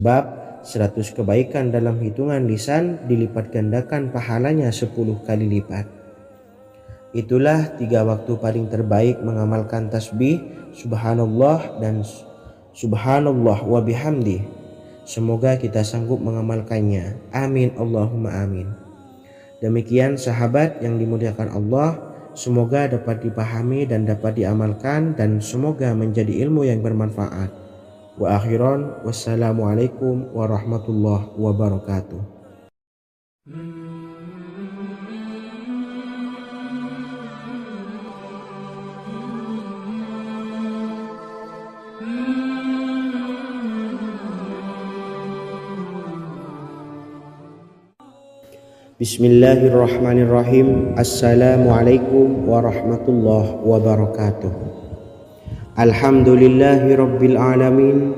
Bab 100 kebaikan dalam hitungan lisan dilipat gandakan pahalanya 10 kali lipat. Itulah 3 waktu paling terbaik mengamalkan tasbih, subhanallah dan subhanallah wa bihamdi. Semoga kita sanggup mengamalkannya. Amin Allahumma amin. Demikian sahabat yang dimuliakan Allah, semoga dapat dipahami dan dapat diamalkan dan semoga menjadi ilmu yang bermanfaat. Wa akhiran, wassalamualaikum warahmatullahi wabarakatuh. Bismillahirrahmanirrahim. Assalamualaikum warahmatullahi wabarakatuh. Alhamdulillahi rabbil alamin.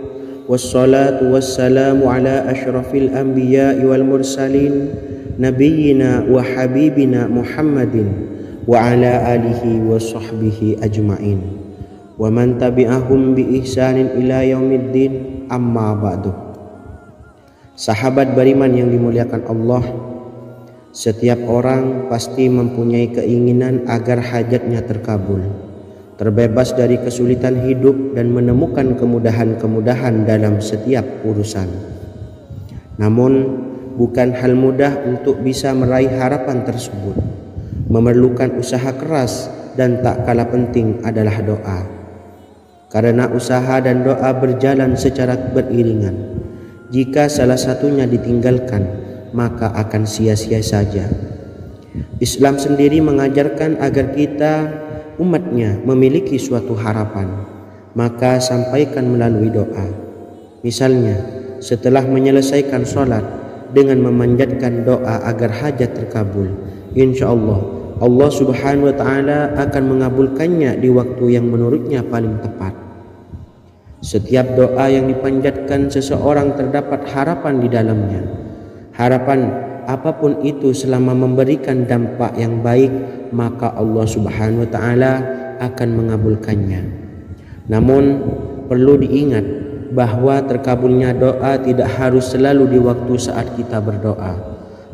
Wassalatu wassalamu ala ashrafil anbiya'i wal mursalin, nabiyyina wa habibina Muhammadin wa ala alihi wa sahbihi ajma'in wa man tabi'ahum bi ihsanin ila yaumiddin, amma ba'du. Sahabat beriman yang dimuliakan Allah, setiap orang pasti mempunyai keinginan agar hajatnya terkabul, terbebas dari kesulitan hidup dan menemukan kemudahan-kemudahan dalam setiap urusan. Namun, bukan hal mudah untuk bisa meraih harapan tersebut. Memerlukan usaha keras dan tak kalah penting adalah doa. Karena usaha dan doa berjalan secara beriringan. Jika salah satunya ditinggalkan, maka akan sia-sia saja. Islam sendiri mengajarkan agar kita umatnya memiliki suatu harapan, maka sampaikan melalui doa. Misalnya, setelah menyelesaikan sholat dengan memanjatkan doa agar hajat terkabul, insya Allah Allah subhanahu wa ta'ala akan mengabulkannya di waktu yang menurutnya paling tepat. Setiap doa yang dipanjatkan seseorang terdapat harapan di dalamnya. Harapan apapun itu selama memberikan dampak yang baik, maka Allah subhanahu wa ta'ala akan mengabulkannya. Namun perlu diingat bahwa terkabulnya doa tidak harus selalu di waktu saat kita berdoa.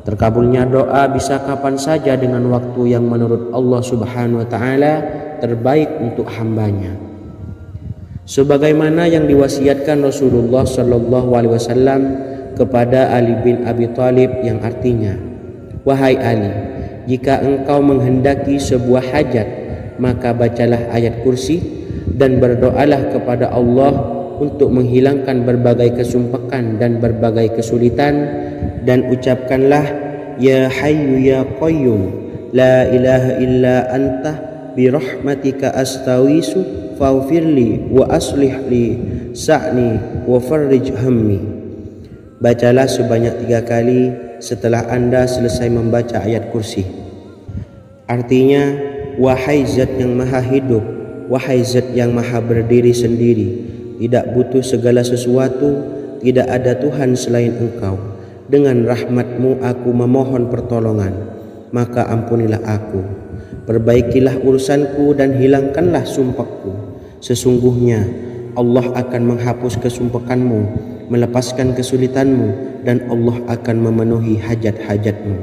Terkabulnya doa bisa kapan saja dengan waktu yang menurut Allah subhanahu wa ta'ala terbaik untuk hambanya. Sebagaimana yang diwasiatkan Rasulullah sallallahu alaihi wasallam kepada Ali bin Abi Thalib, yang artinya, wahai Ali, jika engkau menghendaki sebuah hajat, maka bacalah ayat kursi dan berdoalah kepada Allah untuk menghilangkan berbagai kesumpakan dan berbagai kesulitan, dan ucapkanlah, ya hayyu ya qayyum la ilaha illa anta birahmatika astawisu faghfirli wa aslih li sa'ni wa farrij hammi. Bacalah sebanyak 3 kali setelah Anda selesai membaca ayat kursi. Artinya, wahai zat yang maha hidup, wahai zat yang maha berdiri sendiri, tidak butuh segala sesuatu, tidak ada Tuhan selain Engkau. Dengan rahmat-Mu aku memohon pertolongan, maka ampunilah aku. Perbaikilah urusanku dan hilangkanlah sumpahku. Sesungguhnya Allah akan menghapus kesumpakanmu, melepaskan kesulitanmu, dan Allah akan memenuhi hajat-hajatmu.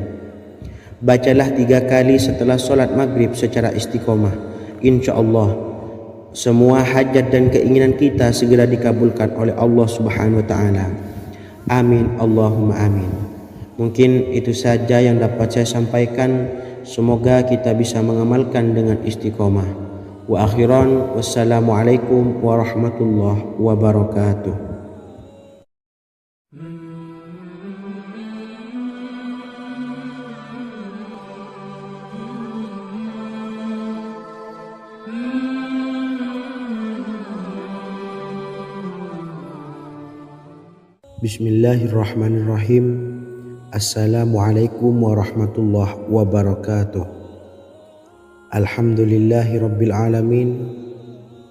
Bacalah 3 kali setelah solat maghrib secara istiqomah. Insya Allah semua hajat dan keinginan kita segera dikabulkan oleh Allah subhanahu wa ta'ala. Amin Allahumma amin. Mungkin itu saja yang dapat saya sampaikan. Semoga kita bisa mengamalkan dengan istiqomah. Wa akhiran, wassalamualaikum warahmatullahi wabarakatuh. Bismillahirrahmanirrahim. Assalamualaikum warahmatullahi wabarakatuh. Alhamdulillahi rabbil alamin.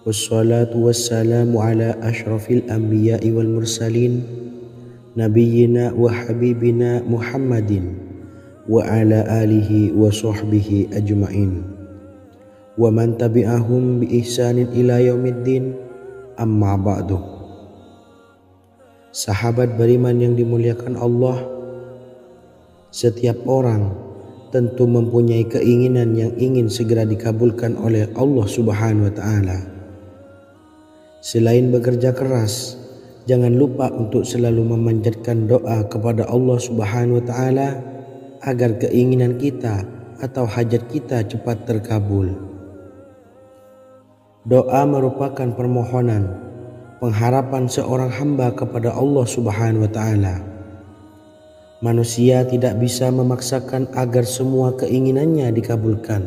Wassalatu wassalamu ala ashrafil anbiya'i wal mursalin, nabiyyina wa habibina Muhammadin wa ala alihi wa sahbihi ajma'in wa man tabi'ahum bi ihsanin ila yaumiddin, amma ba'du. Sahabat beriman yang dimuliakan Allah, setiap orang tentu mempunyai keinginan yang ingin segera dikabulkan oleh Allah Subhanahu wa Ta'ala. Selain bekerja keras, jangan lupa untuk selalu memanjatkan doa kepada Allah Subhanahu wa Ta'ala agar keinginan kita atau hajat kita cepat terkabul. Doa merupakan permohonan, pengharapan seorang hamba kepada Allah Subhanahu wa Ta'ala. Manusia tidak bisa memaksakan agar semua keinginannya dikabulkan,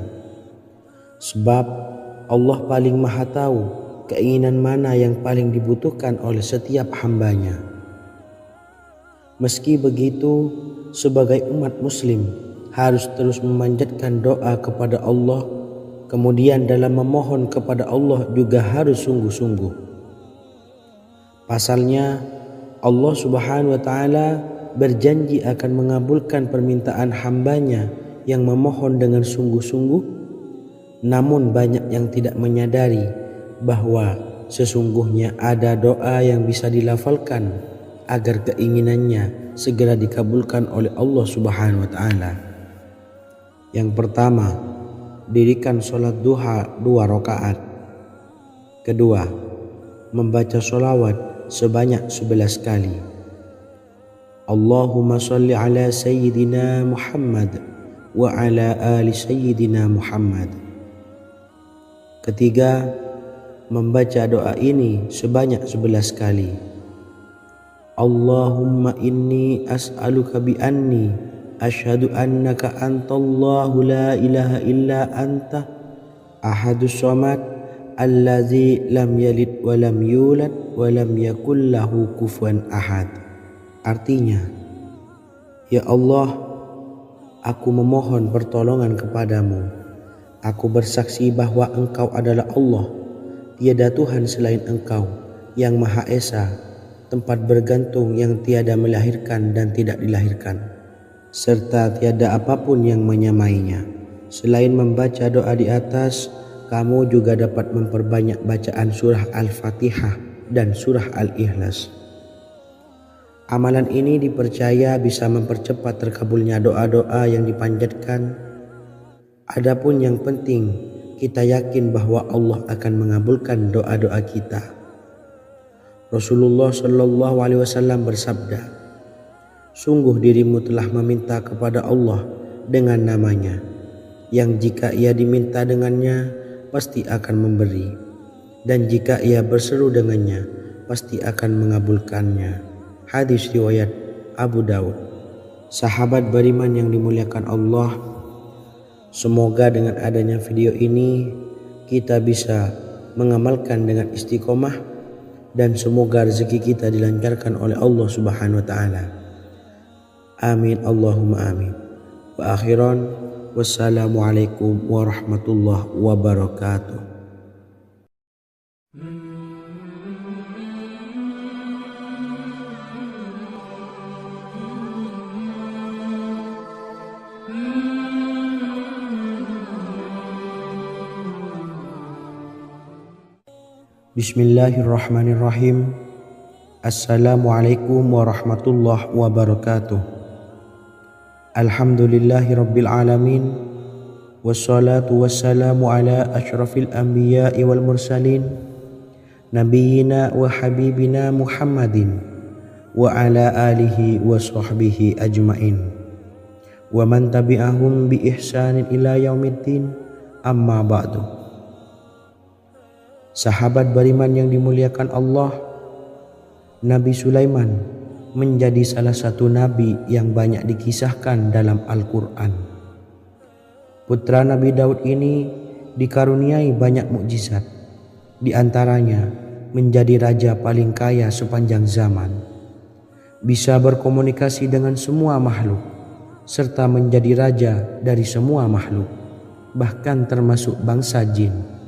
sebab Allah paling maha tahu keinginan mana yang paling dibutuhkan oleh setiap hambanya. Meski begitu, sebagai umat muslim harus terus memanjatkan doa kepada Allah, kemudian dalam memohon kepada Allah juga harus sungguh-sungguh. Pasalnya Allah Subhanahu wa Ta'ala berjanji akan mengabulkan permintaan hambanya yang memohon dengan sungguh-sungguh. Namun banyak yang tidak menyadari bahwa sesungguhnya ada doa yang bisa dilafalkan agar keinginannya segera dikabulkan oleh Allah Subhanahu wa Ta'ala. Yang pertama, dirikan sholat duha 2 rakaat. Kedua, membaca sholawat sebanyak 11 kali. Allahumma sholli ala sayyidina Muhammad wa ala ali sayyidina Muhammad. Ketiga, membaca doa ini sebanyak 11 kali. Allahumma inni as'aluka bi anni asyhadu annaka antallahu la ilaha illa anta ahadus samad allazi lam yalid wa lam yulad wa lam yakul lahu kufuwan ahad. Artinya, ya Allah, aku memohon pertolongan kepadamu. Aku bersaksi bahwa Engkau adalah Allah, tiada Tuhan selain Engkau, yang Maha Esa, tempat bergantung yang tiada melahirkan dan tidak dilahirkan, serta tiada apapun yang menyamainya. Selain membaca doa di atas, kamu juga dapat memperbanyak bacaan surah Al-Fatihah dan surah Al-Ikhlas. Amalan ini dipercaya bisa mempercepat terkabulnya doa-doa yang dipanjatkan. Adapun yang penting, kita yakin bahwa Allah akan mengabulkan doa-doa kita. Rasulullah Shallallahu Alaihi Wasallam bersabda, sungguh dirimu telah meminta kepada Allah dengan namanya, yang jika ia diminta dengannya, pasti akan memberi, dan jika ia berseru dengannya, pasti akan mengabulkannya. Hadis riwayat Abu Daud. Sahabat beriman yang dimuliakan Allah, semoga dengan adanya video ini kita bisa mengamalkan dengan istiqomah, dan semoga rezeki kita dilancarkan oleh Allah Subhanahu wa Ta'ala. Amin Allahumma amin. Wa akhiran, wassalamualaikum warahmatullahi wabarakatuh. Bismillahirrahmanirrahim. Assalamualaikum warahmatullahi wabarakatuh. Alhamdulillahi rabbil alamin, wassalatu wassalamu ala asyrafil anbiya'i wal mursalin, nabiyyina wa habibina Muhammadin wa ala alihi wa sahbihi ajmain, wa man tabi'ahum bi ihsanin ila yaumiddin, amma ba'du. Sahabat beriman yang dimuliakan Allah, Nabi Sulaiman menjadi salah satu nabi yang banyak dikisahkan dalam Al-Quran. Putra Nabi Daud ini dikaruniai banyak mukjizat, di antaranya menjadi raja paling kaya sepanjang zaman, bisa berkomunikasi dengan semua makhluk, serta menjadi raja dari semua makhluk, bahkan termasuk bangsa jin.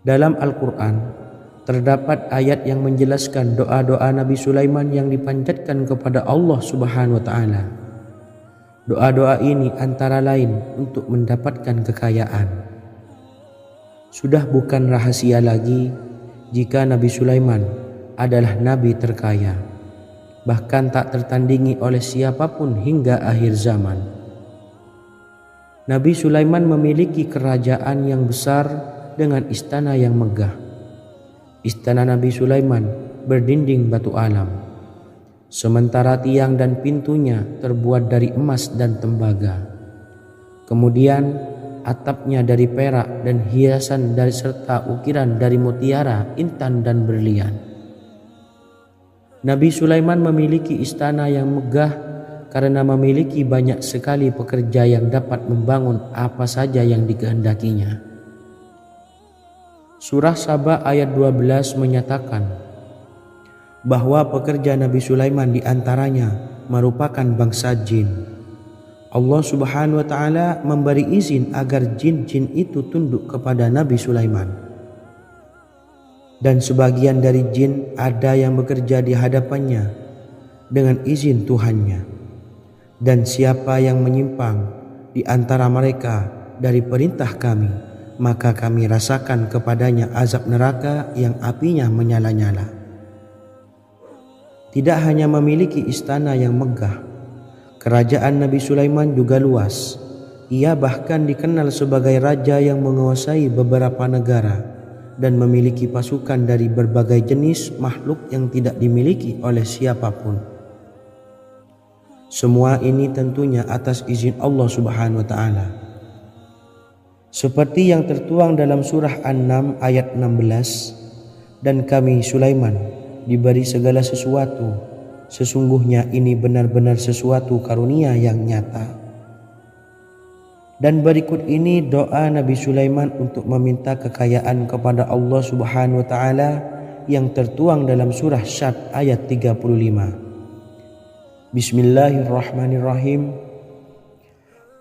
Dalam Al-Quran terdapat ayat yang menjelaskan doa-doa Nabi Sulaiman yang dipanjatkan kepada Allah Subhanahu wa Ta'ala. Doa-doa ini antara lain untuk mendapatkan kekayaan. Sudah bukan rahasia lagi jika Nabi Sulaiman adalah nabi terkaya, bahkan tak tertandingi oleh siapapun hingga akhir zaman. Nabi Sulaiman memiliki kerajaan yang besar dengan istana yang megah. Istana Nabi Sulaiman berdinding batu alam, sementara tiang dan pintunya terbuat dari emas dan tembaga. Kemudian atapnya dari perak dan hiasan dari serta ukiran dari mutiara, intan dan berlian. Nabi Sulaiman memiliki istana yang megah karena memiliki banyak sekali pekerja yang dapat membangun apa saja yang dikehendakinya. Surah Saba ayat 12 menyatakan bahwa pekerja Nabi Sulaiman diantaranya merupakan bangsa jin. Allah Subhanahu wa Ta'ala memberi izin agar jin-jin itu tunduk kepada Nabi Sulaiman. Dan sebagian dari jin ada yang bekerja di hadapannya dengan izin Tuhannya. Dan siapa yang menyimpang di antara mereka dari perintah kami, maka kami rasakan kepadanya azab neraka yang apinya menyala-nyala. Tidak hanya memiliki istana yang megah, kerajaan Nabi Sulaiman juga luas. Ia bahkan dikenal sebagai raja yang menguasai beberapa negara dan memiliki pasukan dari berbagai jenis makhluk yang tidak dimiliki oleh siapapun. Semua ini tentunya atas izin Allah Subhanahu wa Ta'ala. Seperti yang tertuang dalam surah An-Naml ayat 16, dan kami Sulaiman diberi segala sesuatu, sesungguhnya ini benar-benar sesuatu karunia yang nyata. Dan berikut ini doa Nabi Sulaiman untuk meminta kekayaan kepada Allah Subhanahu wa Ta'ala yang tertuang dalam surah Syad ayat 35. Bismillahirrahmanirrahim.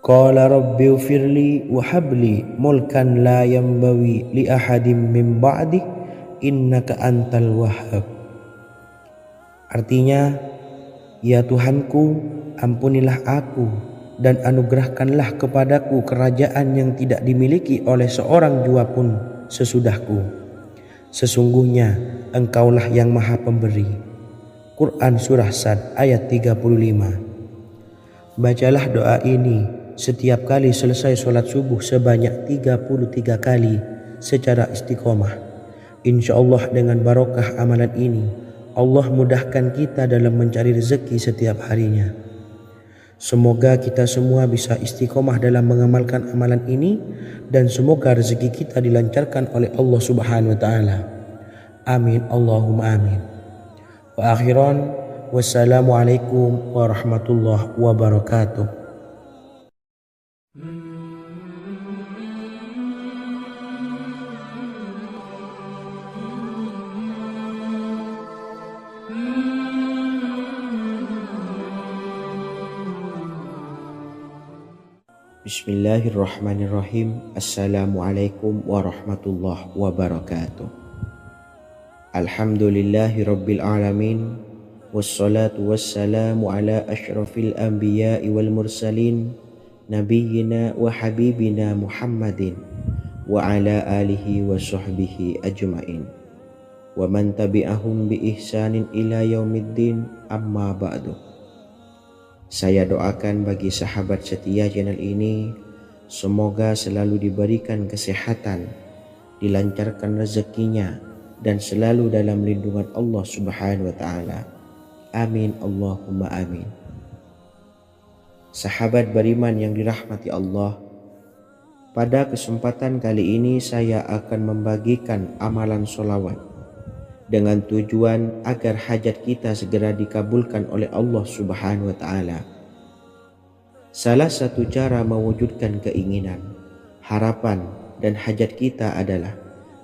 Qala rabbi ufirli wa habli mulkan la yanbawi li ahadim min ba'di innaka antal wahhab. Artinya, ya Tuhanku, ampunilah aku dan anugerahkanlah kepadaku kerajaan yang tidak dimiliki oleh seorang jua pun sesudahku. Sesungguhnya Engkaulah yang Maha Pemberi. Quran Surah Sad ayat 35. Bacalah doa ini setiap kali selesai sholat subuh sebanyak 33 kali secara istiqomah. Insya Allah dengan barokah amalan ini, Allah mudahkan kita dalam mencari rezeki setiap harinya. Semoga kita semua bisa istiqomah dalam mengamalkan amalan ini, dan semoga rezeki kita dilancarkan oleh Allah Subhanahu wa Ta'ala. Amin Allahumma amin. Wa akhiran, wassalamualaikum warahmatullahi wabarakatuh. Bismillahirrahmanirrahim. Assalamualaikum warahmatullahi wabarakatuh. Alhamdulillahi rabbil alamin, wassalatu wassalamu ala ashrafil anbiya'i wal mursalin, nabiyyina wa habibina Muhammadin wa ala alihi wa sahbihi ajma'in, wa man tabi'ahum bi ihsanin ila yaumiddin, amma ba'du. Saya doakan bagi sahabat setia channel ini, semoga selalu diberikan kesehatan, dilancarkan rezekinya, dan selalu dalam lindungan Allah Subhanahu wa Ta'ala. Amin Allahumma amin. Sahabat beriman yang dirahmati Allah, pada kesempatan kali ini saya akan membagikan amalan sholawat dengan tujuan agar hajat kita segera dikabulkan oleh Allah Subhanahu wa Ta'ala. Salah satu cara mewujudkan keinginan, harapan, dan hajat kita adalah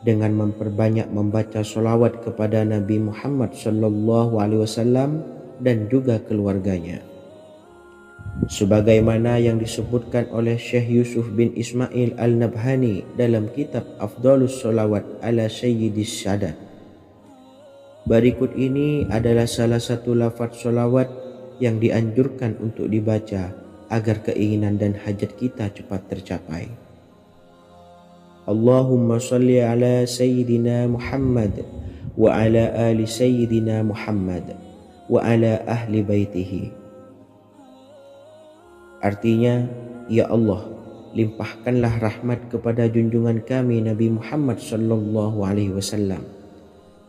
dengan memperbanyak membaca sholawat kepada Nabi Muhammad SAW dan juga keluarganya. Sebagaimana yang disebutkan oleh Syekh Yusuf bin Ismail Al-Nabhani dalam kitab Afdhalus Sholawat ala Sayyidis Sadat. Berikut ini adalah salah satu lafaz sholawat yang dianjurkan untuk dibaca agar keinginan dan hajat kita cepat tercapai. Allahumma salli ala Sayyidina Muhammad wa ala ali sayyidina Muhammad wa ala ahli baitihi. Artinya, ya Allah, limpahkanlah rahmat kepada junjungan kami Nabi Muhammad sallallahu alaihi wasallam,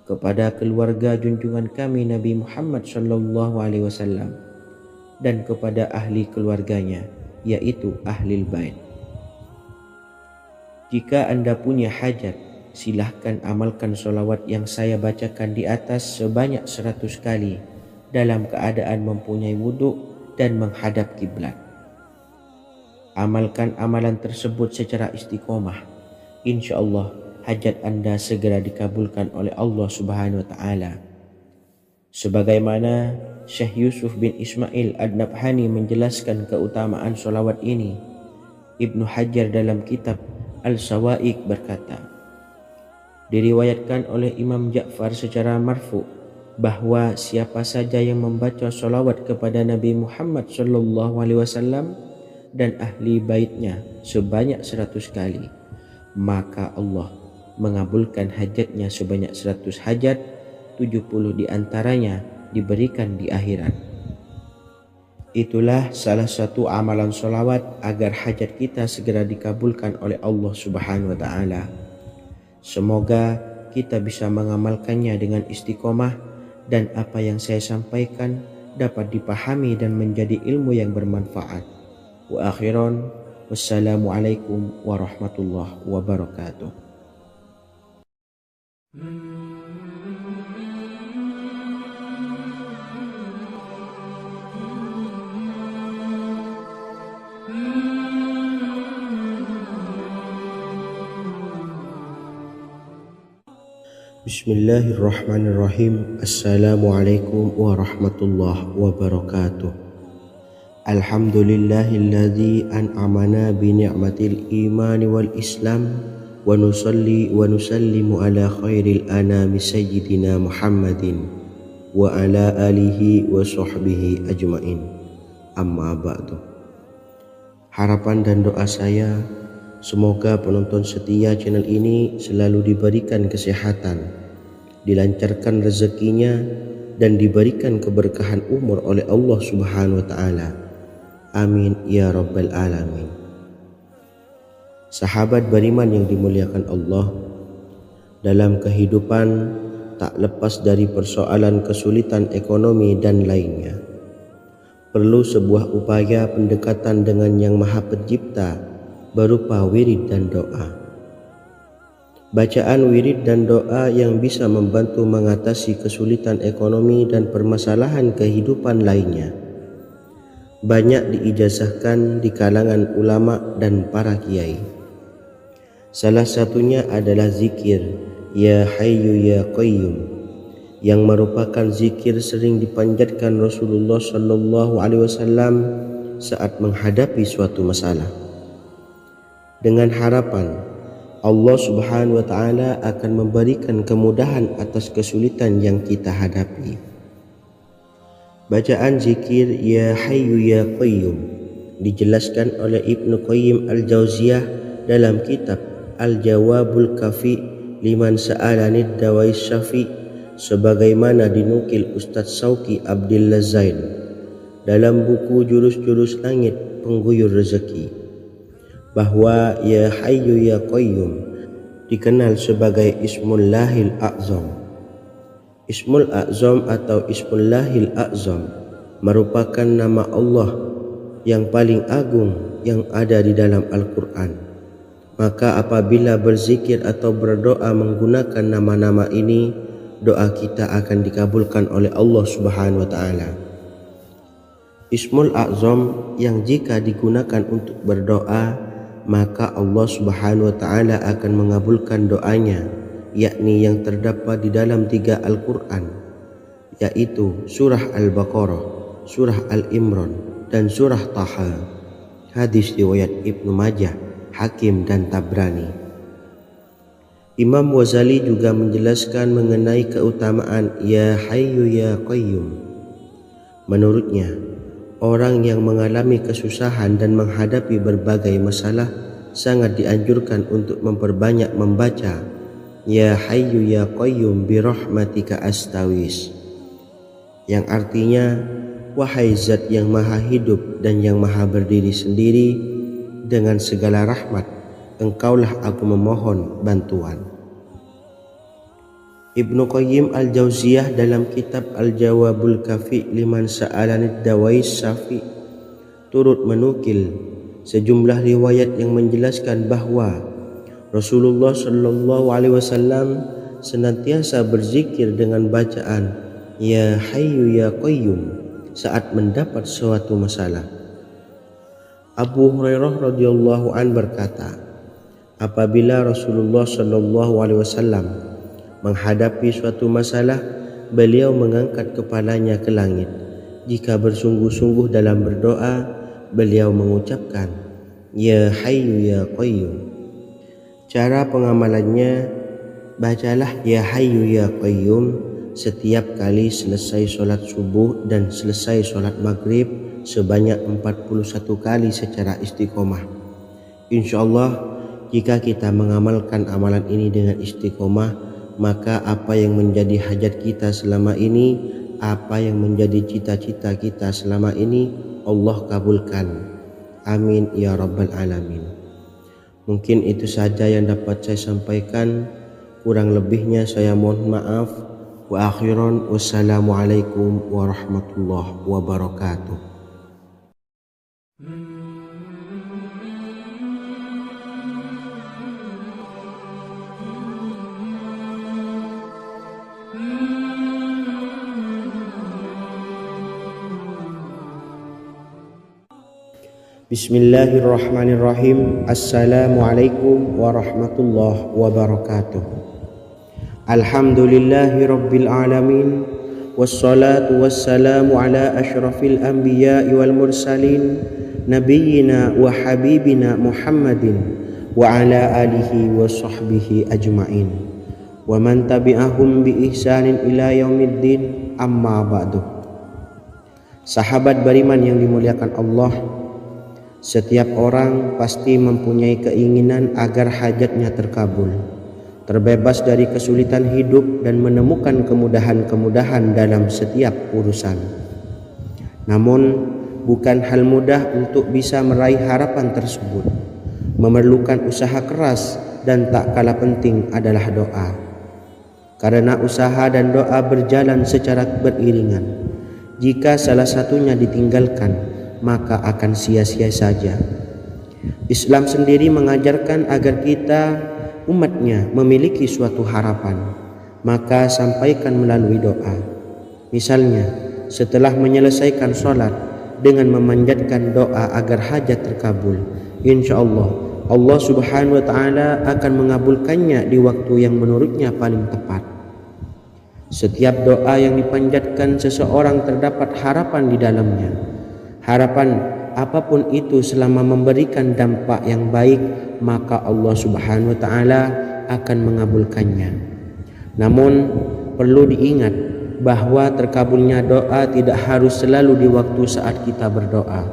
kepada keluarga junjungan kami Nabi Muhammad sallallahu alaihi wasallam, dan kepada ahli keluarganya, yaitu ahlil bait. Jika Anda punya hajat, silahkan amalkan solawat yang saya bacakan di atas sebanyak 100 kali dalam keadaan mempunyai wudhu dan menghadap kiblat. Amalkan amalan tersebut secara istiqomah. Insya Allah hajat Anda segera dikabulkan oleh Allah Subhanahu wa Ta'ala. Sebagaimana Syekh Yusuf bin Ismail Ad-Nabhani menjelaskan keutamaan solawat ini, Ibnu Hajar dalam kitab Al-Sawa'iq berkata, diriwayatkan oleh Imam Ja'far secara marfu bahwa siapa saja yang membaca solawat kepada Nabi Muhammad sallallahu alaihi wasallam dan ahli baitnya sebanyak 100 kali, maka Allah mengabulkan hajatnya sebanyak 100 hajat, 70 diantaranya diberikan di akhirat. Itulah salah satu amalan solawat agar hajat kita segera dikabulkan oleh Allah Subhanahu wa Ta'ala. Semoga kita bisa mengamalkannya dengan istiqomah dan apa yang saya sampaikan dapat dipahami dan menjadi ilmu yang bermanfaat. Wa akhiran, wassalamualaikum warahmatullahi wabarakatuh. Bismillahirrahmanirrahim. Assalamualaikum warahmatullahi wabarakatuh. Alhamdulillahilladzi an'amana bi ni'matil imani wal islam wa nusalli wa nusallimu ala khairil anami sayyidina Muhammadin wa ala alihi wa sahbihi ajmain. Amma ba'du. Harapan dan doa saya, semoga penonton setia channel ini selalu diberikan kesehatan, dilancarkan rezekinya, dan diberikan keberkahan umur oleh Allah Subhanahu wa Ta'ala. Amin ya rabbal alamin. Sahabat beriman yang dimuliakan Allah, dalam kehidupan tak lepas dari persoalan kesulitan ekonomi dan lainnya. Perlu sebuah upaya pendekatan dengan Yang Maha Pencipta berupa wirid dan doa. Bacaan wirid dan doa yang bisa membantu mengatasi kesulitan ekonomi dan permasalahan kehidupan lainnya banyak diijazahkan di kalangan ulama dan para kiai. Salah satunya adalah zikir Ya Hayyu Ya Qayyum, yang merupakan zikir sering dipanjatkan Rasulullah sallallahu alaihi wasallam saat menghadapi suatu masalah, dengan harapan Allah Subhanahu wa Ta'ala akan memberikan kemudahan atas kesulitan yang kita hadapi. Bacaan zikir Ya Hayyu Ya Qayyum dijelaskan oleh Ibnu Qayyim Al-Jauziyah dalam kitab Al-Jawabul Kafi liman sa'alanid dawais syafi, sebagaimana dinukil Ustadz Sauki Abdillah Zain dalam buku Jurus-Jurus Langit Pengguyur Rezeki, bahwa Ya Hayyu Ya Qayyum dikenal sebagai Ismullahil A'zam. Ismul A'zam atau Ismullahil A'zam merupakan nama Allah yang paling agung yang ada di dalam Al-Quran. Maka apabila berzikir atau berdoa menggunakan nama-nama ini, doa kita akan dikabulkan oleh Allah Subhanahu wa Ta'ala. Ismul A'zam yang jika digunakan untuk berdoa, maka Allah Subhanahu wa Ta'ala akan mengabulkan doanya, yakni yang terdapat di dalam 3 Al-Quran, yaitu surah Al-Baqarah, surah Al-Imran, dan surah Taha. Hadis riwayat Ibnu Majah, Hakim, dan Tabrani. Imam Ghazali juga menjelaskan mengenai keutamaan Ya Hayyu Ya Qayyum. Menurutnya, orang yang mengalami kesusahan dan menghadapi berbagai masalah sangat dianjurkan untuk memperbanyak membaca Ya Hayyu Ya Qayyum birahmatika astawis, yang artinya, wahai Zat yang maha hidup dan yang maha berdiri sendiri, dengan segala rahmat engkaulah aku memohon bantuan. Ibnu Qayyim al-Jauziyah dalam kitab Al-Jawabul Kafi liman sa'alanid dawais syafi turut menukil sejumlah riwayat yang menjelaskan bahwa Rasulullah Shallallahu Alaihi Wasallam senantiasa berzikir dengan bacaan Ya Hayyu Ya Qayyum saat mendapat suatu masalah. Abu Hurairah radhiyallahu an berkata, apabila Rasulullah Shallallahu Alaihi Wasallam menghadapi suatu masalah, beliau mengangkat kepalanya ke langit. Jika bersungguh-sungguh dalam berdoa, beliau mengucapkan Ya Hayyu Ya Qayyum. Cara pengamalannya, bacalah Ya Hayyu Ya Qayyum setiap kali selesai sholat subuh dan selesai sholat maghrib sebanyak 41 kali secara istiqomah. Insyaallah, jika kita mengamalkan amalan ini dengan istiqomah, maka apa yang menjadi hajat kita selama ini, apa yang menjadi cita-cita kita selama ini, Allah kabulkan. Amin ya rabbal alamin. Mungkin itu saja yang dapat saya sampaikan. Kurang lebihnya saya mohon maaf. Wa akhiran, wassalamualaikum warahmatullahi wabarakatuh. Bismillahirrahmanirrahim. Assalamualaikum warahmatullahi wabarakatuh. Alhamdulillahi rabbil alamin, wassalatu wassalamu ala ashrafil anbiya'i wal mursalin, nabiyyina wa habibina Muhammadin wa ala alihi wa sahbihi ajma'in, wa man tabi'ahum bi ihsanin ila yaumiddin, amma ba'du. Sahabat beriman yang dimuliakan Allah, setiap orang pasti mempunyai keinginan agar hajatnya terkabul, terbebas dari kesulitan hidup dan menemukan kemudahan-kemudahan dalam setiap urusan. Namun, bukan hal mudah untuk bisa meraih harapan tersebut. Memerlukan usaha keras dan tak kalah penting adalah doa. Karena usaha dan doa berjalan secara beriringan. Jika salah satunya ditinggalkan, maka akan sia-sia saja. Islam sendiri mengajarkan agar kita umatnya memiliki suatu harapan, maka sampaikan melalui doa. Misalnya, setelah menyelesaikan sholat dengan memanjatkan doa agar hajat terkabul, insyaallah Allah Subhanahu wa Ta'ala akan mengabulkannya di waktu yang menurutnya paling tepat. Setiap doa yang dipanjatkan seseorang terdapat harapan di dalamnya. Harapan apapun itu selama memberikan dampak yang baik, maka Allah Subhanahu wa Ta'ala akan mengabulkannya. Namun perlu diingat bahwa terkabulnya doa tidak harus selalu di waktu saat kita berdoa.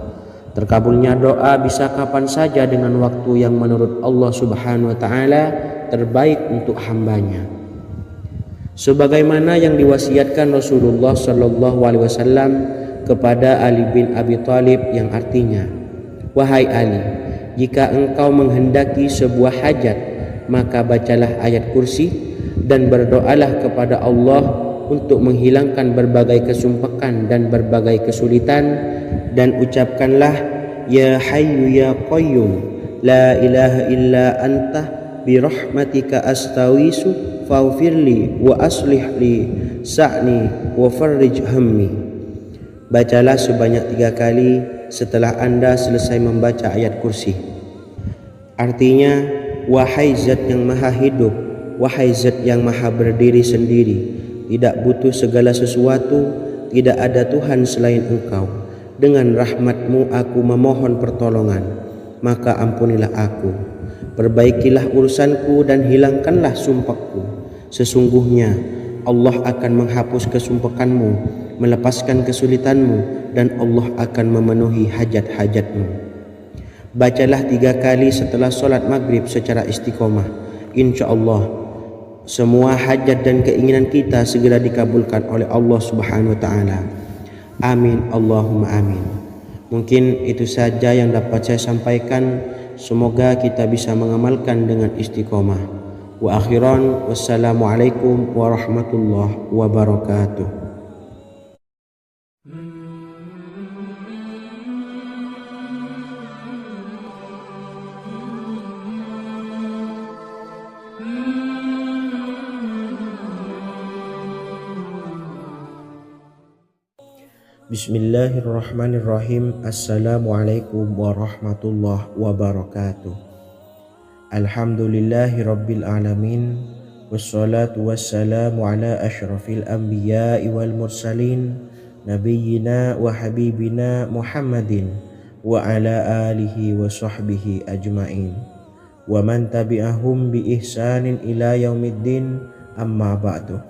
Terkabulnya doa bisa kapan saja dengan waktu yang menurut Allah Subhanahu wa Ta'ala terbaik untuk hambanya. Sebagaimana yang diwasiatkan Rasulullah Shallallahu Alaihi Wasallam kepada Ali bin Abi Thalib, yang artinya, wahai Ali, jika engkau menghendaki sebuah hajat, maka bacalah ayat kursi dan berdoalah kepada Allah untuk menghilangkan berbagai kesumpakan dan berbagai kesulitan, dan ucapkanlah Ya Hayyu Ya Qayyum la ilaha illa anta birahmatika astawisu faghfirli wa aslih li sa'ni wa farrij hammi. Bacalah sebanyak 3 kali setelah Anda selesai membaca ayat kursi. Artinya, wahai Zat yang maha hidup, wahai Zat yang maha berdiri sendiri, tidak butuh segala sesuatu, tidak ada Tuhan selain Engkau. Dengan rahmat-Mu aku memohon pertolongan, maka ampunilah aku. Perbaikilah urusanku dan hilangkanlah sumpahku. Sesungguhnya Allah akan menghapus kesumpakanmu, melepaskan kesulitanmu, dan Allah akan memenuhi hajat-hajatmu. Bacalah 3 kali setelah sholat maghrib secara istiqomah. Insya Allah semua hajat dan keinginan kita segera dikabulkan oleh Allah Subhanahu wa taala. Amin Allahumma amin. Mungkin itu saja yang dapat saya sampaikan. Semoga kita bisa mengamalkan dengan istiqomah. Wa akhiran, wassalamualaikum warahmatullahi wabarakatuh. Bismillahirrahmanirrahim. Assalamualaikum warahmatullahi wabarakatuh. Alhamdulillahi rabbil alamin. Wassalatu wassalamu ala ashrafil anbiya'i wal mursalin, nabiyyina wa habibina Muhammadin wa ala alihi wa sahbihi ajma'in, wa man tabi'ahum bi ihsanin ila yaumiddin, amma ba'du.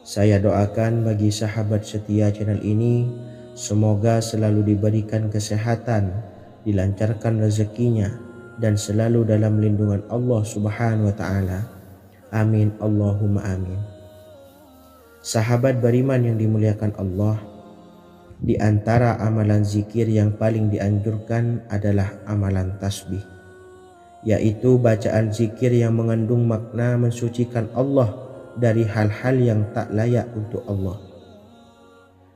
Saya doakan bagi sahabat setia channel ini, semoga selalu diberikan kesehatan, dilancarkan rezekinya, dan selalu dalam lindungan Allah Subhanahu wa ta'ala. Amin Allahumma amin. Sahabat beriman yang dimuliakan Allah, di antara amalan zikir yang paling dianjurkan adalah amalan tasbih, yaitu bacaan zikir yang mengandung makna mensucikan Allah dari hal-hal yang tak layak untuk Allah.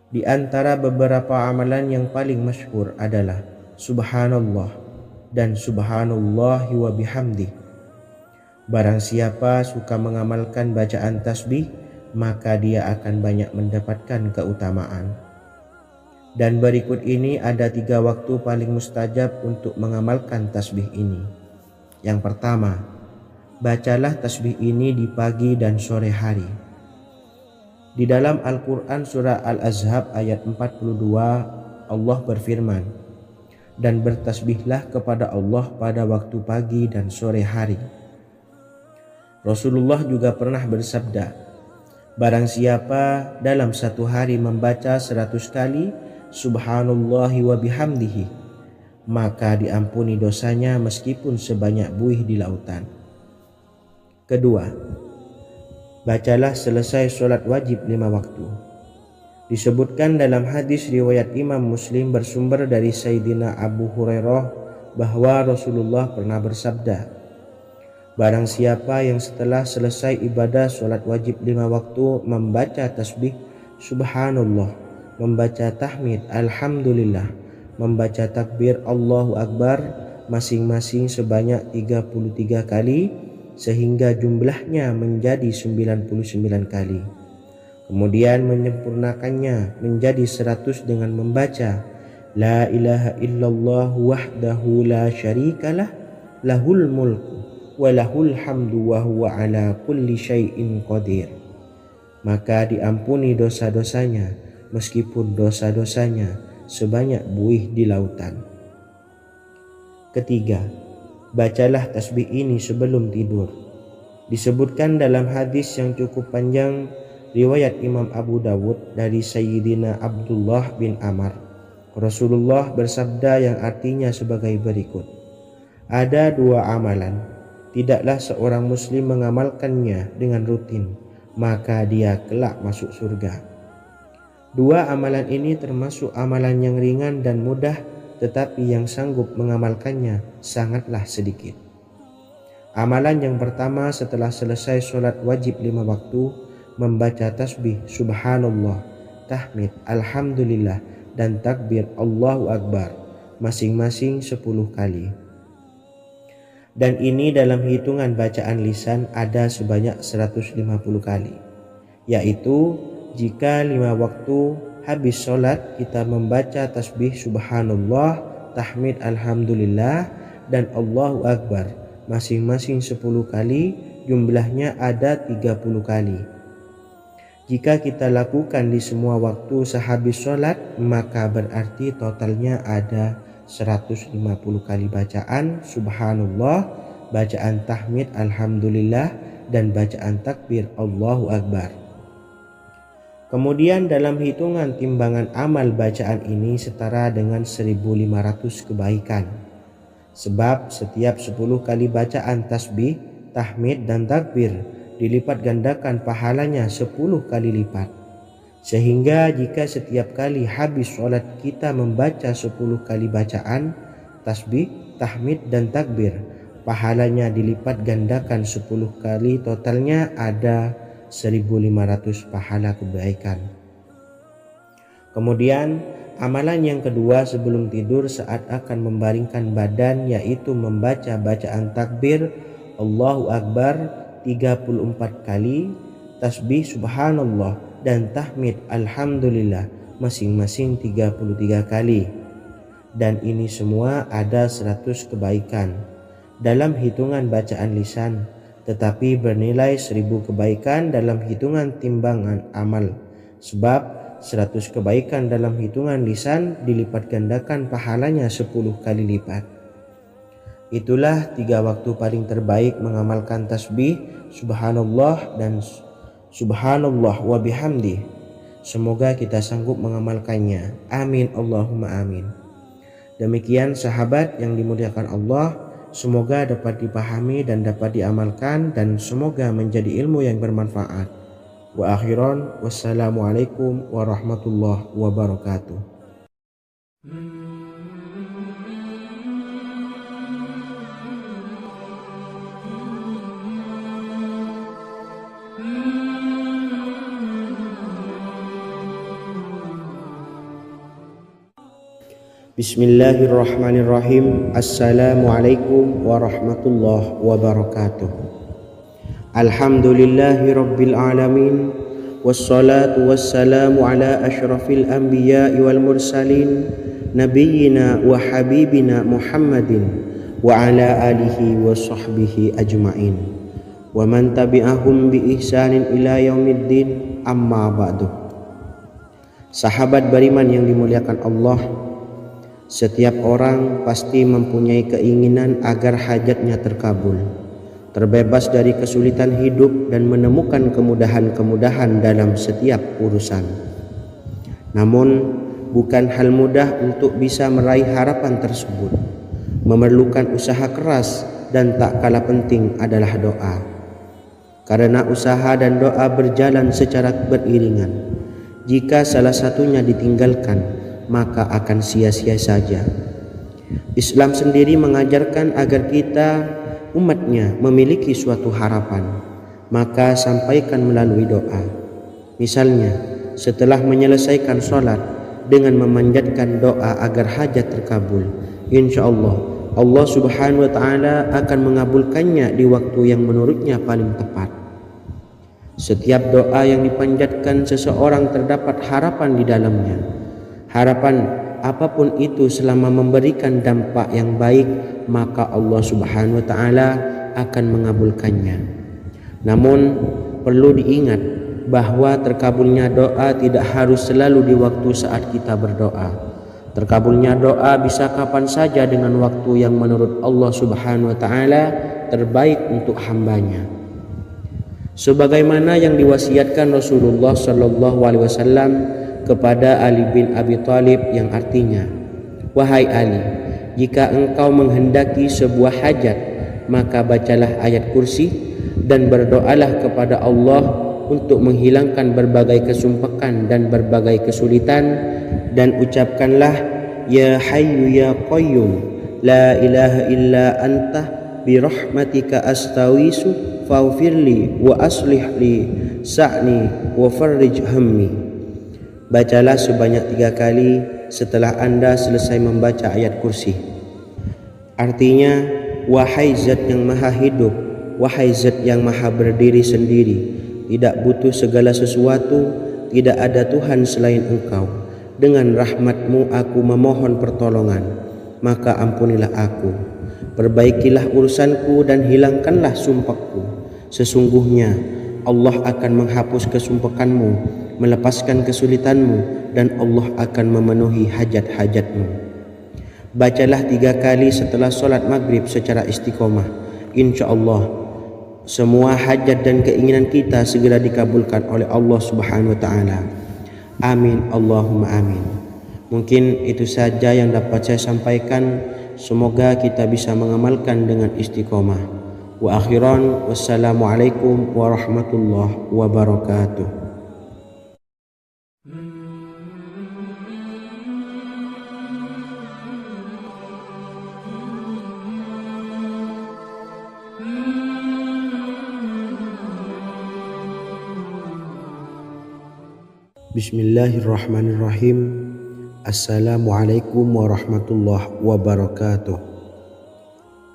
Di antara beberapa amalan yang paling masyhur adalah Subhanallah dan Subhanallahi wa bihamdi. Barang siapa suka mengamalkan bacaan tasbih, maka dia akan banyak mendapatkan keutamaan. Dan berikut ini ada 3 waktu paling mustajab untuk mengamalkan tasbih ini. Yang pertama, bacalah tasbih ini di pagi dan sore hari. Di dalam Al-Quran surah Al-Ahzab ayat 42, Allah berfirman, dan bertasbihlah kepada Allah pada waktu pagi dan sore hari. Rasulullah juga pernah bersabda, barang siapa dalam satu hari membaca 100 kali Subhanallahi wa bihamdihi, maka diampuni dosanya meskipun sebanyak buih di lautan. Kedua, bacalah selesai sholat wajib 5 waktu. Disebutkan dalam hadis riwayat Imam Muslim bersumber dari Sayyidina Abu Hurairah bahwa Rasulullah pernah bersabda, barang siapa yang setelah selesai ibadah sholat wajib 5 waktu membaca tasbih Subhanallah, membaca tahmid Alhamdulillah, membaca takbir Allahu Akbar masing-masing sebanyak 33 kali, sehingga jumlahnya menjadi 99 kali. Kemudian menyempurnakannya menjadi 100 dengan membaca La ilaha illallah wahdahu la syarikalah, lahul mulku wa lahul hamdu wa huwa ala kulli syai'in qadir. Maka diampuni dosa-dosanya meskipun dosa-dosanya sebanyak buih di lautan. Ketiga, bacalah tasbih ini sebelum tidur. Disebutkan dalam hadis yang cukup panjang riwayat Imam Abu Dawud dari Sayyidina Abdullah bin Amr, Rasulullah bersabda yang artinya sebagai berikut, ada 2 amalan, tidaklah seorang muslim mengamalkannya dengan rutin, maka dia kelak masuk surga. 2 amalan ini termasuk amalan yang ringan dan mudah, tetapi yang sanggup mengamalkannya sangatlah sedikit. Amalan yang pertama setelah selesai sholat wajib 5 waktu, membaca tasbih Subhanallah, tahmid Alhamdulillah, dan takbir Allahu Akbar masing-masing 10 kali. Dan ini dalam hitungan bacaan lisan ada sebanyak 150 kali, yaitu jika 5 waktu habis sholat kita membaca tasbih Subhanallah, tahmid Alhamdulillah, dan Allahu Akbar masing-masing 10 kali, jumlahnya ada 30 kali. Jika kita lakukan di semua waktu sehabis sholat, maka berarti totalnya ada 150 kali bacaan Subhanallah, bacaan tahmid Alhamdulillah, dan bacaan takbir Allahu Akbar. Kemudian dalam hitungan timbangan amal bacaan ini setara dengan 1500 kebaikan. Sebab setiap 10 kali bacaan tasbih, tahmid, dan takbir dilipat gandakan pahalanya 10 kali lipat. Sehingga jika setiap kali habis sholat kita membaca 10 kali bacaan tasbih, tahmid dan takbir, pahalanya dilipat gandakan 10 kali, totalnya ada 1500 pahala kebaikan. Kemudian amalan yang kedua sebelum tidur saat akan membaringkan badan, yaitu membaca bacaan takbir Allahu Akbar 34 kali, tasbih subhanallah dan tahmid alhamdulillah masing-masing 33 kali. Dan ini semua ada 100 kebaikan dalam hitungan bacaan lisan, tetapi bernilai 1000 kebaikan dalam hitungan timbangan amal. Sebab 100 kebaikan dalam hitungan lisan dilipat gandakan pahalanya 10 kali lipat. Itulah 3 waktu paling terbaik mengamalkan tasbih subhanallah dan subhanallah wa bihamdi. Semoga kita sanggup mengamalkannya. Amin Allahumma amin. Demikian sahabat yang dimuliakan Allah, semoga dapat dipahami dan dapat diamalkan, dan semoga menjadi ilmu yang bermanfaat. Wa akhiran, wassalamualaikum warahmatullahi wabarakatuh. Bismillahirrahmanirrahim. Assalamualaikum warahmatullahi wabarakatuh. Alhamdulillahi rabbil alamin, wassalatu wassalamu ala ashrafil anbiya'i wal mursalin, nabiyyina wa habibina Muhammadin wa ala alihi wa sahbihi ajma'in, wa man tabi'ahum bi ihsanin ila yaumiddin, amma ba'du. Sahabat beriman yang dimuliakan Allah, setiap orang pasti mempunyai keinginan agar hajatnya terkabul, terbebas dari kesulitan hidup dan menemukan kemudahan-kemudahan dalam setiap urusan. Namun bukan hal mudah untuk bisa meraih harapan tersebut. Memerlukan usaha keras, dan tak kalah penting adalah doa. Karena usaha dan doa berjalan secara beriringan. Jika salah satunya ditinggalkan, maka akan sia-sia saja. Islam sendiri mengajarkan agar kita umatnya memiliki suatu harapan, maka sampaikan melalui doa. Misalnya, setelah menyelesaikan sholat dengan memanjatkan doa agar hajat terkabul, insya Allah Allah subhanahu wa ta'ala akan mengabulkannya di waktu yang menurutnya paling tepat. Setiap doa yang dipanjatkan seseorang terdapat harapan di dalamnya. Harapan apapun itu selama memberikan dampak yang baik, maka Allah subhanahu wa ta'ala akan mengabulkannya. Namun perlu diingat bahwa terkabulnya doa tidak harus selalu di waktu saat kita berdoa. Terkabulnya doa bisa kapan saja dengan waktu yang menurut Allah subhanahu wa ta'ala terbaik untuk hambanya. Sebagaimana yang diwasiatkan Rasulullah sallallahu alaihi wasallam kepada Ali bin Abi Thalib, yang artinya, wahai Ali, jika engkau menghendaki sebuah hajat, maka bacalah ayat kursi dan berdoalah kepada Allah untuk menghilangkan berbagai kesumpakan dan berbagai kesulitan, dan ucapkanlah, ya hayyu ya qayyum la ilaha illa anta birahmatika astawisu faghfirli wa aslih li sa'ni wa farrij hammi. Bacalah sebanyak 3 kali setelah Anda selesai membaca ayat kursi. Artinya, wahai zat yang maha hidup, wahai zat yang maha berdiri sendiri, tidak butuh segala sesuatu, tidak ada Tuhan selain Engkau. Dengan rahmat-Mu aku memohon pertolongan, maka ampunilah aku. Perbaikilah urusanku dan hilangkanlah sumpahku. Sesungguhnya Allah akan menghapus kesumpahanmu, melepaskan kesulitanmu, dan Allah akan memenuhi hajat-hajatmu. Bacalah 3 kali setelah sholat maghrib secara istiqomah. Insya Allah semua hajat dan keinginan kita segera dikabulkan oleh Allah subhanahu wa ta'ala. Amin Allahumma amin. Mungkin itu saja yang dapat saya sampaikan. Semoga kita bisa mengamalkan dengan istiqomah. Wa akhiran, wassalamualaikum warahmatullahi wabarakatuh. Bismillahirrahmanirrahim. Assalamualaikum warahmatullahi wabarakatuh.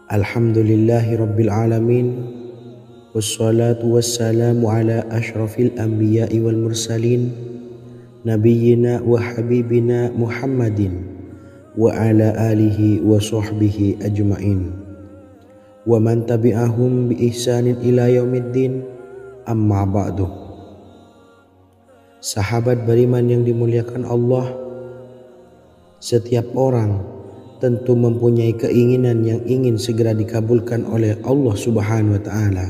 Alhamdulillahi rabbil alamin. Wassalatu wassalamu ala ashrafil anbiya'i wal mursalin, nabiyyina wa habibina Muhammadin wa ala alihi wa sahbihi ajma'in wa man tabi'ahum bi ihsanin ila yaumiddin, amma ba'du. Sahabat beriman yang dimuliakan Allah, setiap orang tentu mempunyai keinginan yang ingin segera dikabulkan oleh Allah Subhanahu wa Ta'ala.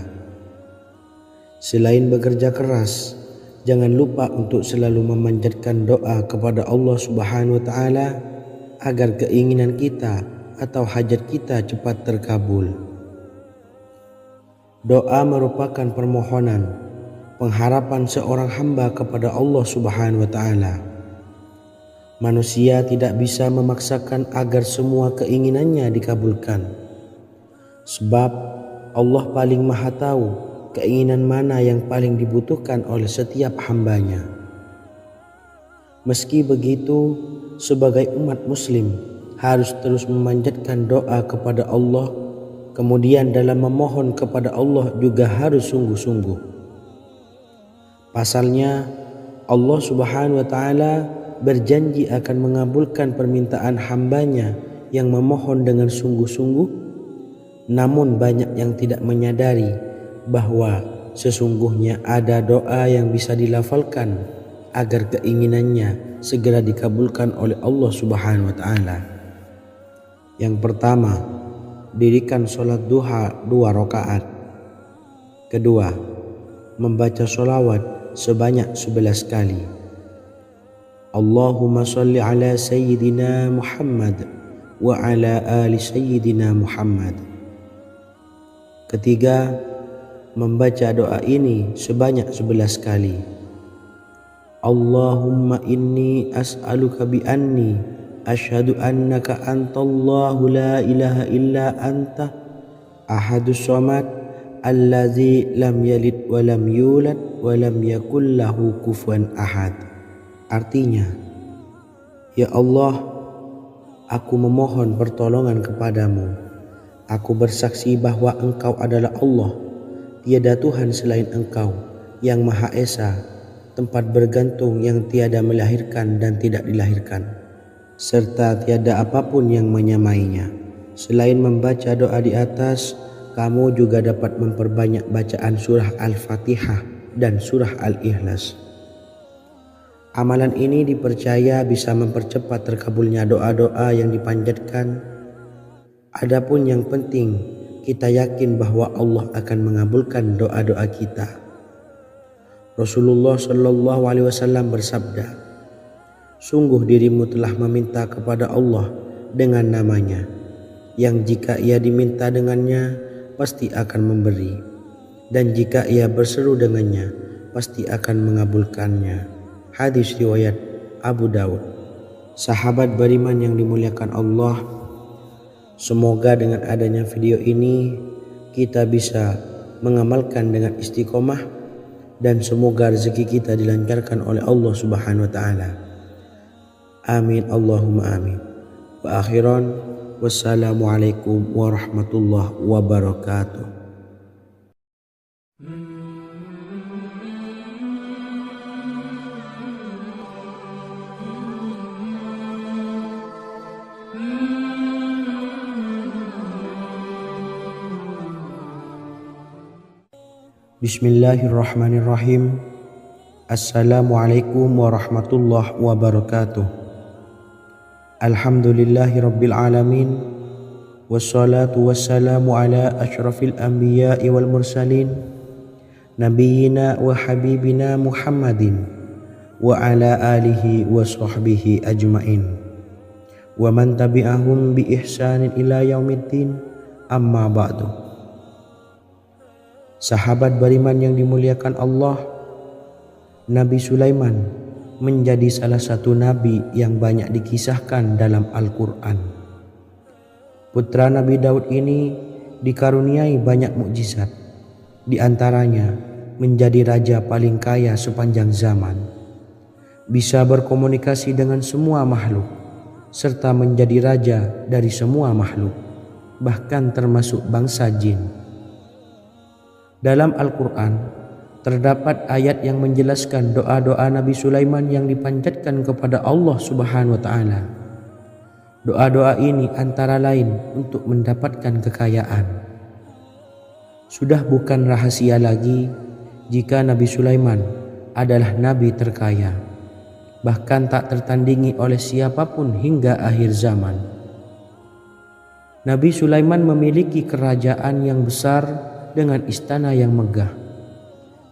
Selain bekerja keras, jangan lupa untuk selalu memanjatkan doa kepada Allah Subhanahu wa Ta'ala agar keinginan kita atau hajat kita cepat terkabul. Doa merupakan permohonan, pengharapan seorang hamba kepada Allah Subhanahu wa Ta'ala. Manusia tidak bisa memaksakan agar semua keinginannya dikabulkan, sebab Allah paling maha tahu keinginan mana yang paling dibutuhkan oleh setiap hambanya. Meski begitu, sebagai umat muslim harus terus memanjatkan doa kepada Allah, kemudian dalam memohon kepada Allah juga harus sungguh-sungguh. Pasalnya, Allah Subhanahu wa Ta'ala berjanji akan mengabulkan permintaan hambanya yang memohon dengan sungguh-sungguh. Namun banyak yang tidak menyadari bahwa sesungguhnya ada doa yang bisa dilafalkan agar keinginannya segera dikabulkan oleh Allah Subhanahu wa Ta'ala. Yang pertama, dirikan sholat duha 2 rakaat. Kedua, membaca sholawat sebanyak 11 kali. Allahumma sholli ala sayyidina Muhammad wa ala ali sayyidina Muhammad. Ketiga, membaca doa ini sebanyak 11 kali. Allahumma inni as'aluka bi anni asyhadu annaka antallahu la ilaha illa anta ahadus samad allazi lam yalid wa lam yulad wa lam yakul lahu kufuwan ahad. Artinya, ya Allah, aku memohon pertolongan kepadamu. Aku bersaksi bahwa Engkau adalah Allah, tiada Tuhan selain Engkau, yang Maha Esa, tempat bergantung yang tiada melahirkan dan tidak dilahirkan, serta tiada apapun yang menyamainya. Selain membaca doa di atas, kamu juga dapat memperbanyak bacaan surah Al-Fatihah dan surah Al-Ikhlas. Amalan ini dipercaya bisa mempercepat terkabulnya doa-doa yang dipanjatkan. Adapun yang penting, kita yakin bahwa Allah akan mengabulkan doa-doa kita. Rasulullah Shallallahu Alaihi Wasallam bersabda, sungguh dirimu telah meminta kepada Allah dengan namanya, yang jika ia diminta dengannya, pasti akan memberi, dan jika ia berseru dengannya, pasti akan mengabulkannya. Hadis riwayat Abu Dawud. Sahabat beriman yang dimuliakan Allah, semoga dengan adanya video ini kita bisa mengamalkan dengan istiqomah, dan semoga rezeki kita dilancarkan oleh Allah Subhanahu wa Ta'ala. Amin Allahumma amin. Wa akhiran, wassalamualaikum warahmatullahi wabarakatuh. Bismillahirrahmanirrahim. Assalamualaikum warahmatullahi wabarakatuh. Alhamdulillahi rabbil alamin. Wassalatu wassalamu ala ashrafil anbiya'i wal mursalin, nabiyyina wa habibina Muhammadin wa ala alihi wa sahbihi ajma'in wa man tabi'ahum bi ihsanin ila yaumiddin, amma ba'du. Sahabat beriman yang dimuliakan Allah, Nabi Sulaiman menjadi salah satu nabi yang banyak dikisahkan dalam Al-Quran. Putra Nabi Daud ini dikaruniai banyak mukjizat, di antaranya menjadi raja paling kaya sepanjang zaman, bisa berkomunikasi dengan semua makhluk, serta menjadi raja dari semua makhluk, bahkan termasuk bangsa jin. Dalam Al-Quran terdapat ayat yang menjelaskan doa-doa Nabi Sulaiman yang dipanjatkan kepada Allah Subhanahu wa Ta'ala. Doa-doa ini antara lain untuk mendapatkan kekayaan. Sudah bukan rahasia lagi jika Nabi Sulaiman adalah nabi terkaya, bahkan tak tertandingi oleh siapapun hingga akhir zaman. Nabi Sulaiman memiliki kerajaan yang besar dengan istana yang megah.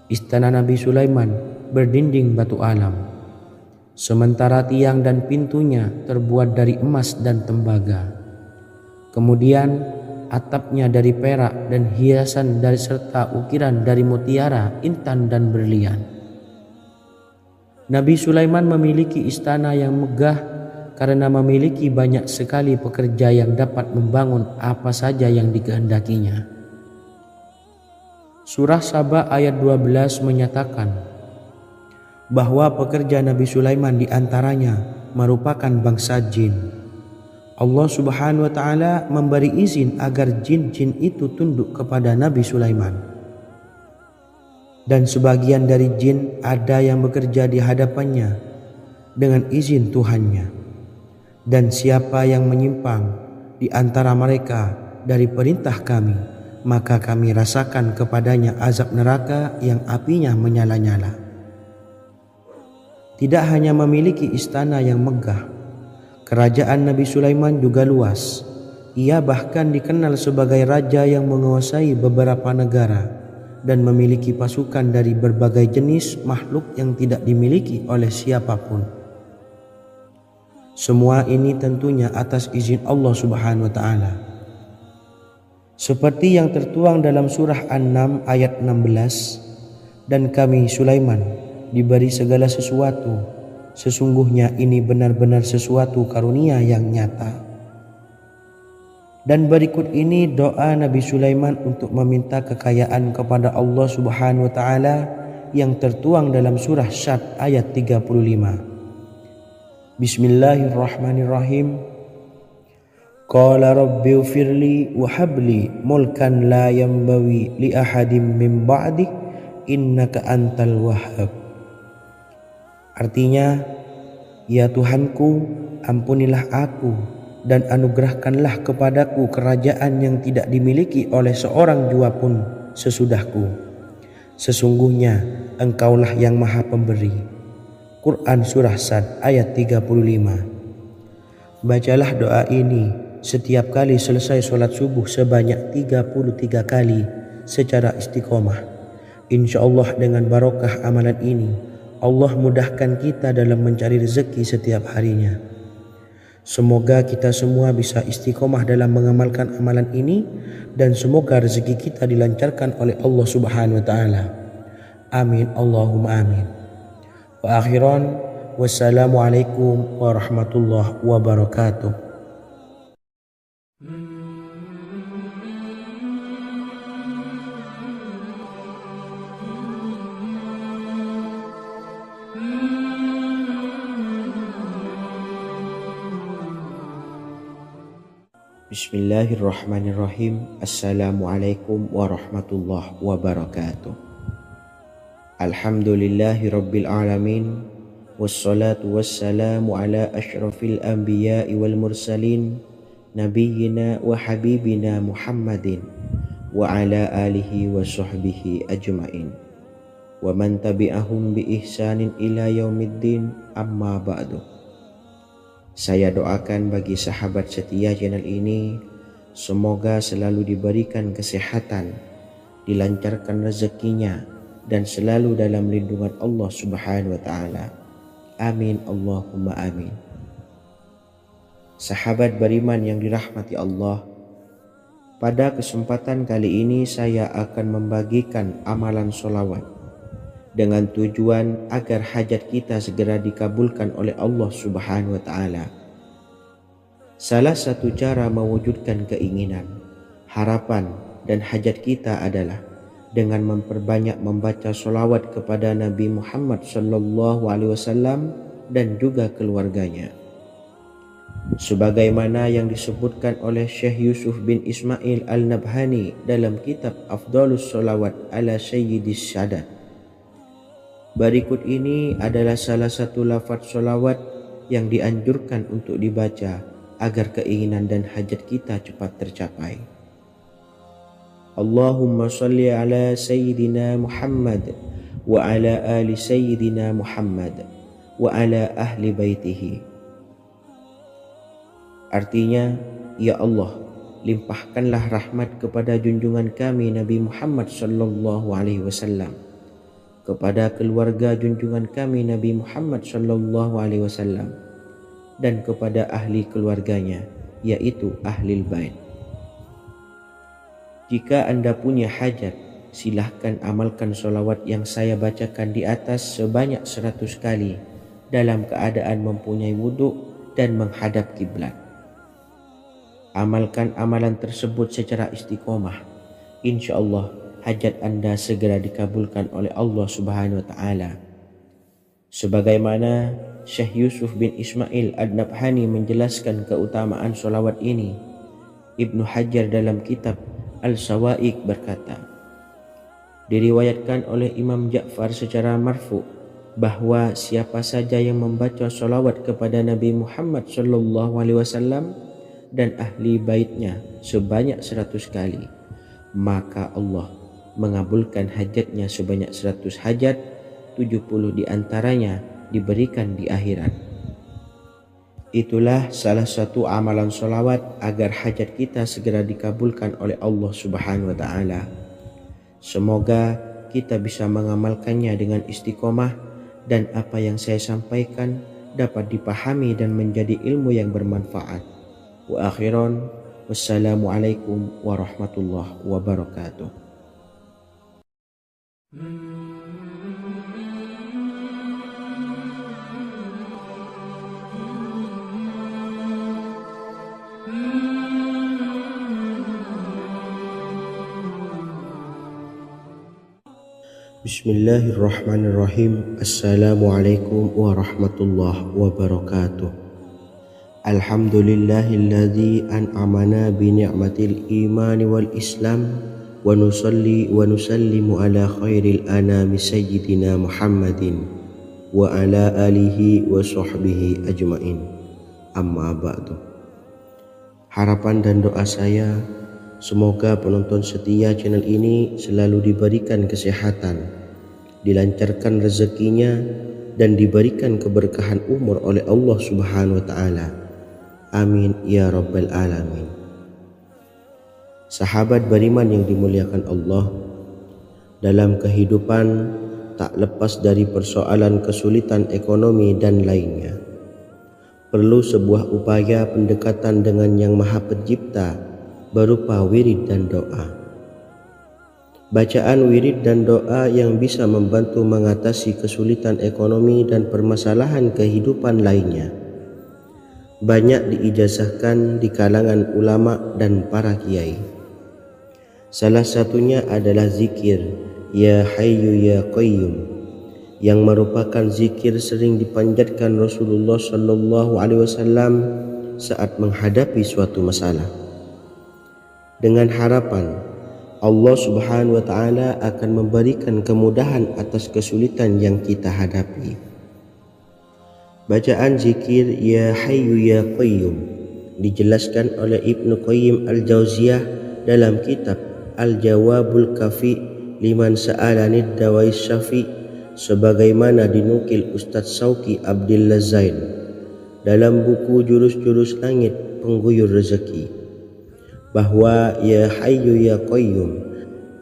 Istana Nabi Sulaiman berdinding batu alam, sementara tiang dan pintunya terbuat dari emas dan tembaga. Kemudian atapnya dari perak dan hiasan dari serta ukiran dari mutiara, intan dan berlian. Nabi Sulaiman memiliki istana yang megah karena memiliki banyak sekali pekerja yang dapat membangun apa saja yang dikehendakinya. Surah Saba ayat 12 menyatakan bahwa pekerja Nabi Sulaiman diantaranya merupakan bangsa jin. Allah Subhanahu wa Ta'ala memberi izin agar jin-jin itu tunduk kepada Nabi Sulaiman. Dan sebagian dari jin ada yang bekerja di hadapannya dengan izin Tuhannya. Dan siapa yang menyimpang di antara mereka dari perintah kami, maka kami rasakan kepadanya azab neraka yang apinya menyala-nyala. Tidak hanya memiliki istana yang megah, kerajaan Nabi Sulaiman juga luas. Ia bahkan dikenal sebagai raja yang menguasai beberapa negara dan memiliki pasukan dari berbagai jenis makhluk yang tidak dimiliki oleh siapapun. Semua ini tentunya atas izin Allah Subhanahu wa Ta'ala. Seperti yang tertuang dalam surah An-Naml ayat 16, dan kami Sulaiman diberi segala sesuatu, sesungguhnya ini benar-benar sesuatu karunia yang nyata. Dan berikut ini doa Nabi Sulaiman untuk meminta kekayaan kepada Allah Subhanahu wa Ta'ala yang tertuang dalam surah Syad ayat 35. Bismillahirrahmanirrahim. Qala rabbi ufirli wa habli mulkan la yambawi li ahadim min ba'di innaka antal wahhab. Artinya, ya Tuhanku, ampunilah aku dan anugerahkanlah kepadaku kerajaan yang tidak dimiliki oleh seorang jua pun sesudahku. Sesungguhnya Engkaulah yang Maha Pemberi. Quran Surah Sad ayat 35. Bacalah doa ini setiap kali selesai sholat subuh sebanyak 33 kali secara istiqomah. Insya Allah dengan barokah amalan ini, Allah mudahkan kita dalam mencari rezeki setiap harinya. Semoga kita semua bisa istiqomah dalam mengamalkan amalan ini, dan semoga rezeki kita dilancarkan oleh Allah Subhanahu wa Ta'ala. Amin Allahumma amin. Wa akhiran, wassalamualaikum warahmatullahi wabarakatuh. Bismillahirrahmanirrahim. Assalamualaikum warahmatullahi wabarakatuh. Alhamdulillahi rabbil alamin, wassalatu wassalamu ala ashrafil anbiya'i wal mursalin, nabiyyina wa habibina Muhammadin wa ala alihi wa sahbihi ajma'in wa man tabi'ahum bi ihsanin ila yaumiddin, amma ba'du. Saya doakan bagi sahabat setia channel ini, semoga selalu diberikan kesehatan, dilancarkan rezekinya, dan selalu dalam lindungan Allah Subhanahu wa Ta'ala. Amin Allahumma amin. Sahabat beriman yang dirahmati Allah, Pada kesempatan kali ini saya akan membagikan amalan solawat dengan tujuan agar hajat kita segera dikabulkan oleh Allah Subhanahu wa Ta'ala. Salah satu cara mewujudkan keinginan, harapan, dan hajat kita adalah dengan memperbanyak membaca solawat kepada Nabi Muhammad SAW dan juga keluarganya. Sebagaimana yang disebutkan oleh Syekh Yusuf bin Ismail Al-Nabhani dalam kitab Afdalus Solawat ala Sayyidis Sadat. Berikut ini adalah salah satu lafaz solawat yang dianjurkan untuk dibaca agar keinginan dan hajat kita cepat tercapai. Allahumma salli ala Sayyidina Muhammad wa ala ali Sayyidina Muhammad wa ala ahli baitihi. Artinya, ya Allah, limpahkanlah rahmat kepada junjungan kami Nabi Muhammad sallallahu alaihi wasallam, kepada keluarga junjungan kami Nabi Muhammad sallallahu alaihi wasallam, dan kepada ahli keluarganya, yaitu ahlil bait. Jika Anda punya hajat, silahkan amalkan solawat yang saya bacakan di atas sebanyak 100 kali dalam keadaan mempunyai wudhu dan menghadap kiblat. Amalkan amalan tersebut secara istiqomah. Insya Allah hajat Anda segera dikabulkan oleh Allah Subhanahu wa Ta'ala. Sebagaimana Syekh Yusuf bin Ismail Ad-Nabhani menjelaskan keutamaan solawat ini, Ibnu Hajar dalam kitab Al-Sawa'iq berkata, diriwayatkan oleh Imam Ja'far secara marfu bahwa siapa saja yang membaca solawat kepada Nabi Muhammad SAW dan ahli baitnya sebanyak 100 kali, maka Allah mengabulkan hajatnya sebanyak 100 hajat, 70 diantaranya diberikan di akhirat. Itulah salah satu amalan solawat agar hajat kita segera dikabulkan oleh Allah Subhanahu wa Ta'ala. Semoga kita bisa mengamalkannya dengan istiqomah dan apa yang saya sampaikan dapat dipahami dan menjadi ilmu yang bermanfaat. Wa akhiran, wassalamualaikum warahmatullahi wabarakatuh. Bismillahirrahmanirrahim. Assalamualaikum warahmatullahi wabarakatuh. Alhamdulillahilladzi an'amana bi ni'matil imani wal islam wa nusalli wa nusallimu ala khairil anami sayyidina Muhammadin wa ala alihi wa sahbihi ajmain. Amma ba'du. Harapan dan doa saya, semoga penonton setia channel ini selalu diberikan kesehatan, dilancarkan rezekinya, dan diberikan keberkahan umur oleh Allah Subhanahu wa Ta'ala. Amin ya rabbal alamin. Sahabat beriman yang dimuliakan Allah, dalam kehidupan tak lepas dari persoalan kesulitan ekonomi dan lainnya. Perlu sebuah upaya pendekatan dengan Yang Maha Pencipta berupa wirid dan doa. Bacaan wirid dan doa yang bisa membantu mengatasi kesulitan ekonomi dan permasalahan kehidupan lainnya banyak diijazahkan di kalangan ulama dan para kiai. Salah satunya adalah zikir Ya Hayyu Ya Qayyum, yang merupakan zikir sering dipanjatkan Rasulullah SAW saat menghadapi suatu masalah, dengan harapan Allah Subhanahu wa Ta'ala akan memberikan kemudahan atas kesulitan yang kita hadapi. Bacaan zikir Ya Hayyu Ya Qayyum dijelaskan oleh Ibnu Qayyim Al-Jauziyah dalam kitab Al-Jawabul Kafi liman sa'alanid dawais syafi, sebagaimana dinukil Ustadz Sauki Abdillah Zain dalam buku Jurus-Jurus Langit Pengguyur Rezeki, bahwa Ya Hayyu Ya Qayyum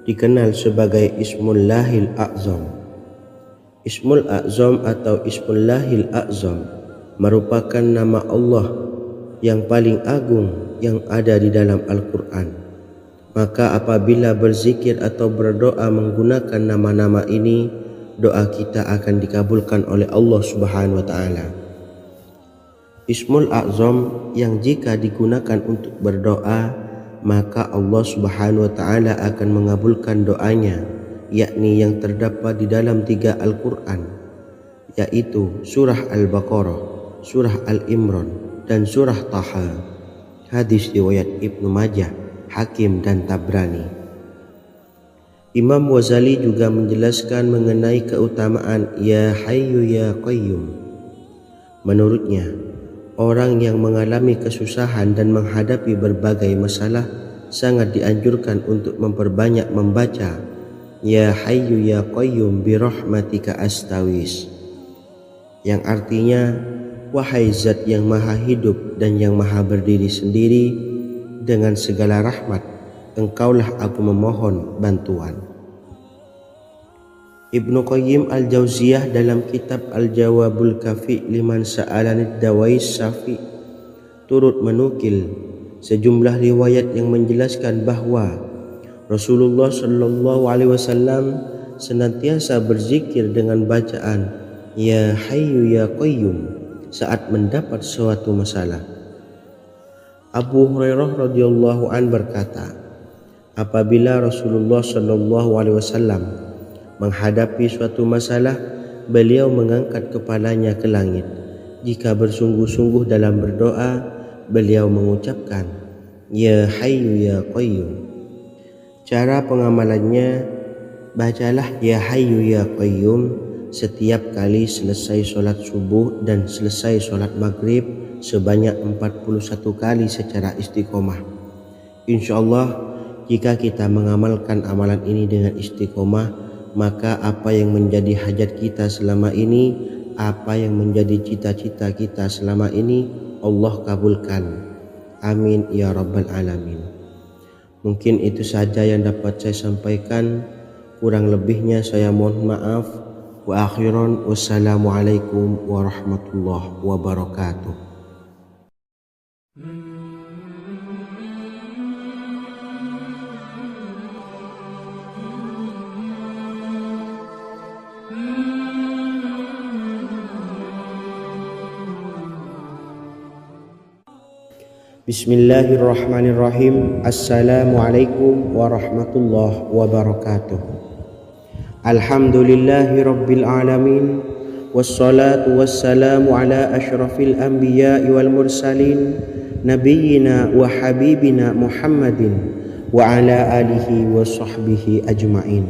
dikenal sebagai Ismullahil A'zam. Ismul A'zam atau Ismullahil A'zam merupakan nama Allah yang paling agung yang ada di dalam Al-Quran. Maka apabila berzikir atau berdoa menggunakan nama-nama ini, doa kita akan dikabulkan oleh Allah Subhanahu wa taala. Ismul A'zam yang jika digunakan untuk berdoa, maka Allah Subhanahu wa taala akan mengabulkan doanya, yakni yang terdapat di dalam 3 Al-Qur'an, yaitu surah Al-Baqarah, surah Al-Imran, dan surah Taha. Hadis riwayat Ibnu Majah, Hakim, dan Tabrani. Imam Ghazali juga menjelaskan mengenai keutamaan Ya Hayyu Ya Qayyum. Menurutnya, orang yang mengalami kesusahan dan menghadapi berbagai masalah sangat dianjurkan untuk memperbanyak membaca Ya Hayyu Ya Qayyum bi rahmatika astaghis, yang artinya, wahai zat yang maha hidup dan yang maha berdiri sendiri, dengan segala rahmat engkaulah aku memohon bantuan. Ibnu Qayyim Al-Jauziyah dalam kitab Al-Jawabul Kafi liman sa'alanid dawais syafi turut menukil sejumlah riwayat yang menjelaskan bahwa Rasulullah Shallallahu Alaihi Wasallam senantiasa berzikir dengan bacaan Ya Hayyu Ya Qayyum saat mendapat suatu masalah. Abu Hurairah radhiyallahu an berkata, apabila Rasulullah Shallallahu Alaihi Wasallam menghadapi suatu masalah, beliau mengangkat kepalanya ke langit. Jika bersungguh-sungguh dalam berdoa, beliau mengucapkan Ya Hayyu Ya Qayyum. Cara pengamalannya, bacalah Ya Hayyu Ya Qayyum setiap kali selesai sholat subuh dan selesai sholat maghrib sebanyak 41 kali secara istiqomah. Insyaallah, jika kita mengamalkan amalan ini dengan istiqomah, maka apa yang menjadi hajat kita selama ini, apa yang menjadi cita-cita kita selama ini, Allah kabulkan. Amin ya rabbal alamin. Mungkin itu saja yang dapat saya sampaikan. Kurang lebihnya saya mohon maaf. Wa akhiran, wassalamualaikum warahmatullahi wabarakatuh. Bismillahirrahmanirrahim. Assalamualaikum warahmatullahi wabarakatuh. Alhamdulillahi rabbil alamin, wassalatu wassalamu ala asyrafil anbiya'i wal mursalin, nabiyyina wa habibina Muhammadin wa ala alihi wa sahbihi ajma'in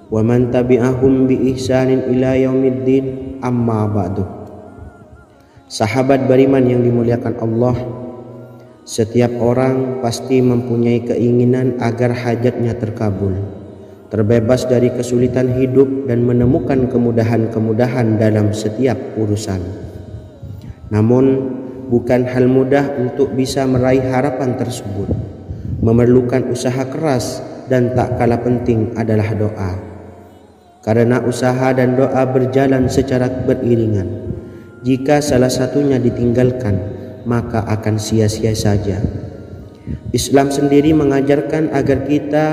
wa man tabi'ahum bi ihsanin ila yaumiddin, amma ba'du. Sahabat beriman yang dimuliakan Allah, setiap orang pasti mempunyai keinginan agar hajatnya terkabul, terbebas dari kesulitan hidup dan menemukan kemudahan-kemudahan dalam setiap urusan. Namun, bukan hal mudah untuk bisa meraih harapan tersebut. Memerlukan usaha keras dan tak kalah penting adalah doa. Karena usaha dan doa berjalan secara beriringan. Jika salah satunya ditinggalkan, maka akan sia-sia saja. Islam sendiri mengajarkan agar kita